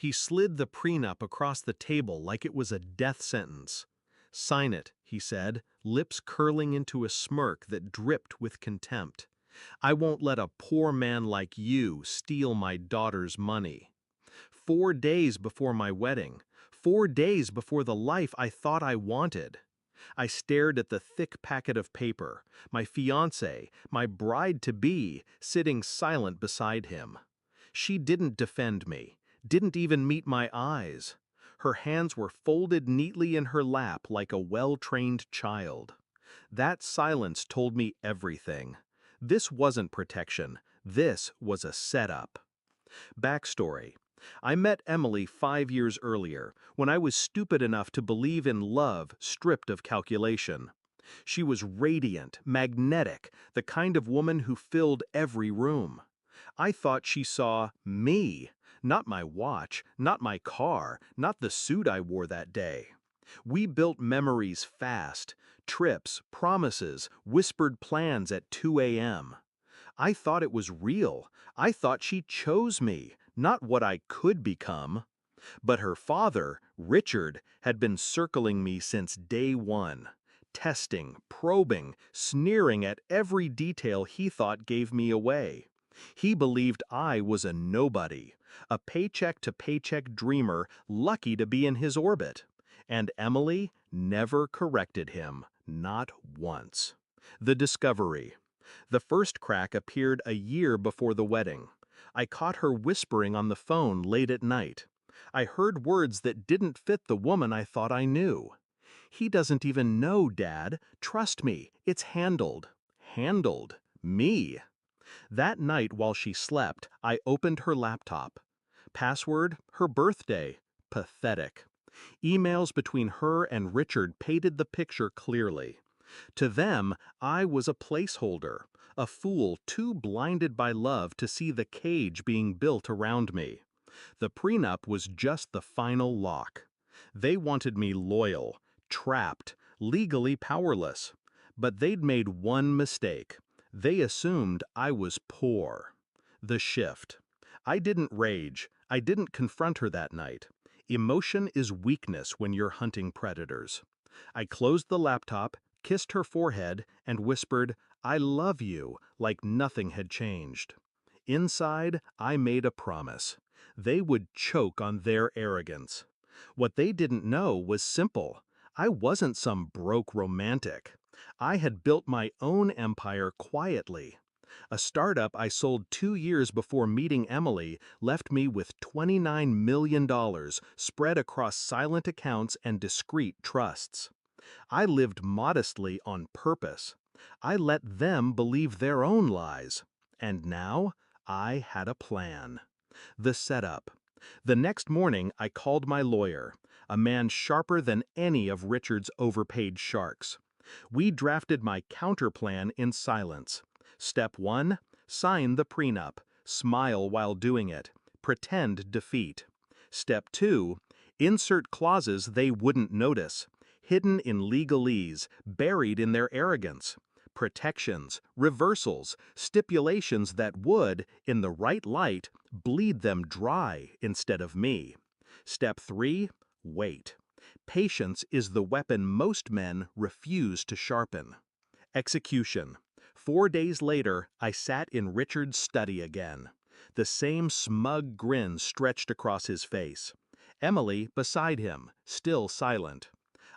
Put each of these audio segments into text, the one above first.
He slid the prenup across the table like it was a death sentence. "Sign it," he said, lips curling into a smirk that dripped with contempt. "I won't let a poor man like you steal my daughter's money." 4 days before my wedding, 4 days before the life I thought I wanted. I stared at the thick packet of paper, my fiancée, my bride-to-be, sitting silent beside him. She didn't defend me, didn't even meet my eyes. Her hands were folded neatly in her lap like a well-trained child. That silence told me everything. This wasn't protection, this was a setup. Backstory. I met Emily 5 years earlier, when I was stupid enough to believe in love stripped of calculation. She was radiant, magnetic, the kind of woman who filled every room. I thought she saw me, not my watch, not my car, not the suit I wore that day. We built memories fast, trips, promises, whispered plans at 2 a.m. I thought it was real. I thought she chose me, not what I could become. But her father, Richard, had been circling me since day one, testing, probing, sneering at every detail he thought gave me away. He believed I was a nobody, a paycheck-to-paycheck dreamer lucky to be in his orbit. And Emily never corrected him, not once. The discovery. The first crack appeared a year before the wedding. I caught her whispering on the phone late at night. I heard words that didn't fit the woman I thought I knew. "He doesn't even know, Dad. Trust me, it's handled." Handled. Me. That night while she slept, I opened her laptop. Password, her birthday. Pathetic. Emails between her and Richard painted the picture clearly. To them, I was a placeholder, a fool too blinded by love to see the cage being built around me. The prenup was just the final lock. They wanted me loyal, trapped, legally powerless. But they'd made one mistake. They assumed I was poor. The shift. I didn't rage. I didn't confront her that night. Emotion is weakness when you're hunting predators. I closed the laptop, kissed her forehead, and whispered, "I love you," like nothing had changed. Inside, I made a promise. They would choke on their arrogance. What they didn't know was simple. I wasn't some broke romantic. I had built my own empire quietly. A startup I sold 2 years before meeting Emily left me with $29 million spread across silent accounts and discreet trusts. I lived modestly on purpose. I let them believe their own lies. And now, I had a plan. The setup. The next morning, I called my lawyer, a man sharper than any of Richard's overpaid sharks. We drafted my counterplan in silence. Step 1, sign the prenup. Smile while doing it. Pretend defeat. Step 2, insert clauses they wouldn't notice, hidden in legalese, buried in their arrogance. Protections, reversals, stipulations that would, in the right light, bleed them dry instead of me. Step 3, wait. Patience is the weapon most men refuse to sharpen. Execution. 4 days later, I sat in Richard's study again. The same smug grin stretched across his face. Emily beside him, still silent.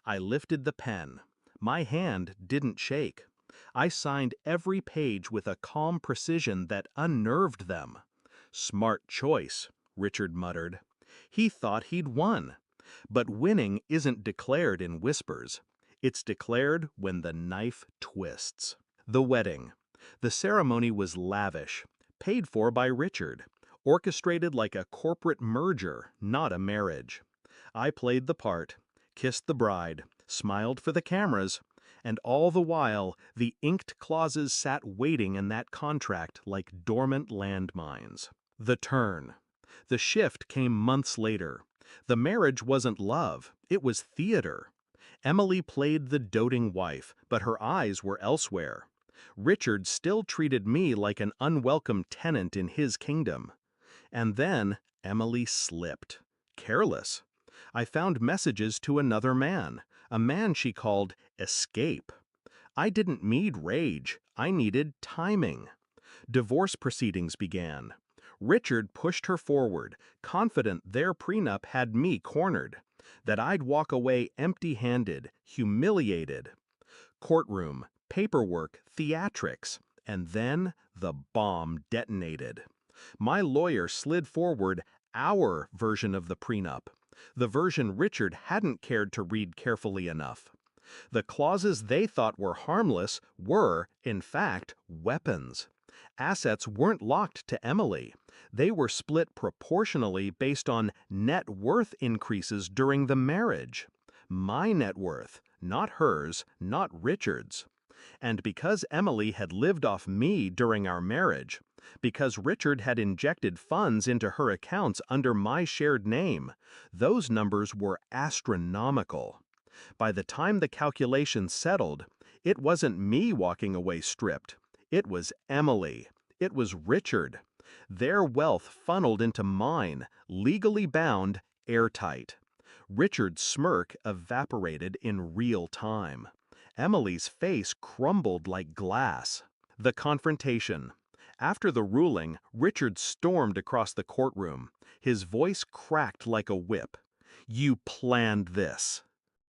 I lifted the pen. My hand didn't shake. I signed every page with a calm precision that unnerved them. "Smart choice," Richard muttered. He thought he'd won. But winning isn't declared in whispers. It's declared when the knife twists. The wedding. The ceremony was lavish, paid for by Richard, orchestrated like a corporate merger, not a marriage. I played the part, kissed the bride, smiled for the cameras, and all the while, the inked clauses sat waiting in that contract like dormant landmines. The turn. The shift came months later. The marriage wasn't love, it was theater. Emily played the doting wife, but her eyes were elsewhere. Richard still treated me like an unwelcome tenant in his kingdom. And then Emily slipped. careless. I found messages to another man, a man she called Escape. I didn't need rage, I needed timing. Divorce proceedings began. Richard pushed her forward, confident their prenup had me cornered, that I'd walk away empty-handed, humiliated. Courtroom, paperwork, theatrics, and then the bomb detonated. My lawyer slid forward our version of the prenup, the version Richard hadn't cared to read carefully enough. The clauses they thought were harmless were, in fact, weapons. Assets weren't locked to Emily. They were split proportionally based on net worth increases during the marriage. My net worth, not hers, not Richard's. And because Emily had lived off me during our marriage, because Richard had injected funds into her accounts under my shared name, those numbers were astronomical. By the time the calculation settled, it wasn't me walking away stripped. It was Emily. It was Richard. Their wealth funneled into mine, legally bound, airtight. Richard's smirk evaporated in real time. Emily's face crumbled like glass. The confrontation. After the ruling, Richard stormed across the courtroom. His voice cracked like a whip. "You planned this."